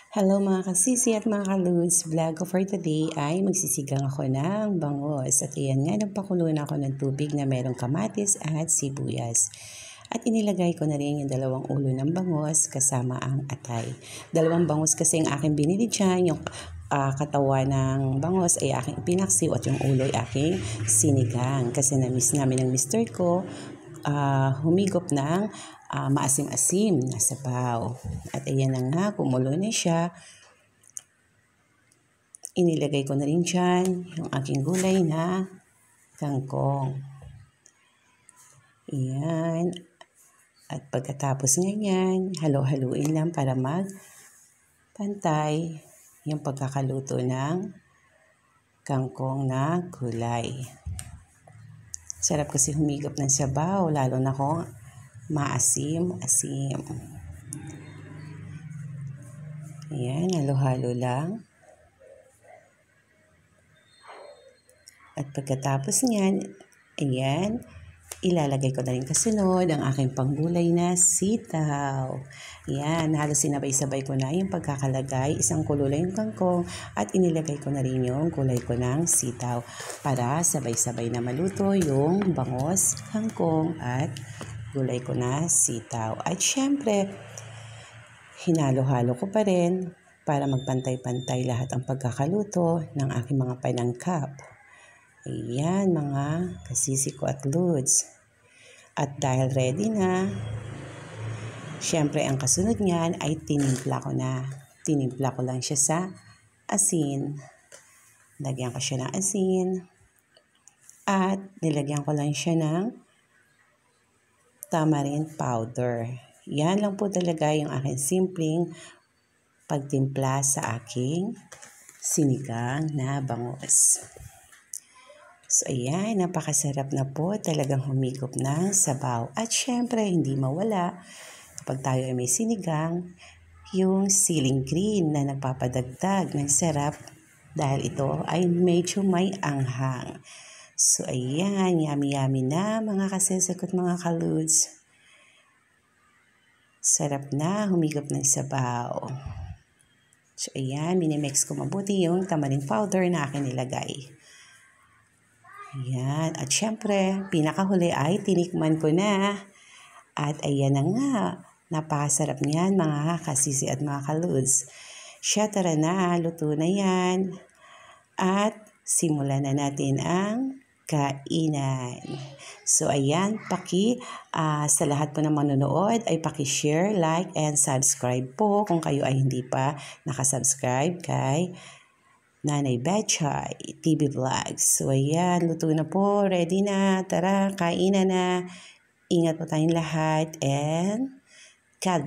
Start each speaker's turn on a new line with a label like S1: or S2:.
S1: Hello mga kasisi at mga kaludes, vlog ko for today ay magsisigang ako ng bangos. At ayan nga, nagpakulo na ako ng tubig na merong kamatis at sibuyas. At inilagay ko na rin yung 2 ulo ng bangos kasama ang atay. 2 bangos kasi ang aking binili dyan, yung katawan ng bangos ay aking pinaksiw at yung ulo ay aking sinigang. Kasi na-miss namin ng mister ko, humigop ng maasim-asim na sabaw. At ayan na nga, kumulo na siya. Inilagay ko na rin dyan yung aking gulay na kangkong. Ayan. At pagkatapos ganyan, halo-haluin lang para magpantay yung pagkakaluto ng kangkong na gulay. Sarap kasi humigop ng sabaw, lalo na kung maasim-asim. Ayan, halo-halo lang. At pagkatapos niyan, ayan, ilalagay ko na rin kasunod ang aking panggulay na sitaw. Ayan, halos sinabay-sabay ko na yung pagkakalagay. Isang kulo lang yung kangkong at inilagay ko na rin yung kulay ko ng sitaw para sabay-sabay na maluto yung bangos, kangkong at gulay ko na sitaw. At syempre, hinalo-halo ko pa rin para magpantay-pantay lahat ang pagkakaluto ng aking mga panangkap. Ayan mga kasisi ko at ludes. At dahil ready na, syempre ang kasunod niyan ay tinimpla ko na. Tinimpla ko lang siya sa asin. Lagyan ko siya ng asin. At nilagyan ko lang siya ng tamarind powder. Yan lang po talaga yung aking simpleng pagtimpla sa aking sinigang na bangos. So ayan, napakasarap na po talagang humigop ng sabaw. At syempre, hindi mawala kapag tayo ay may sinigang, yung siling green na nagpapadagdag ng sarap dahil ito ay medyo may anghang. So ayan, yummy-yummy na mga kasesek at mga kaludes. Sarap na humigop ng sabaw. So ayan, minimix ko mabuti yung tamarind powder na akin nilagay. Ayan, at syempre, pinakahuli ay tinikman ko na. At ayan na nga, napakasarap niyan mga kasisi at mga kaludes. Siya, tara na, luto na yan. At simulan na natin ang kainan. So ayan, sa lahat po ng manonood ay paki-share, like, and subscribe po kung kayo ay hindi pa nakasubscribe kay Nanay Betchay TV Vlogs. So ayan, luto na po, ready na, tara, kainan na. Ingat po tayong lahat and God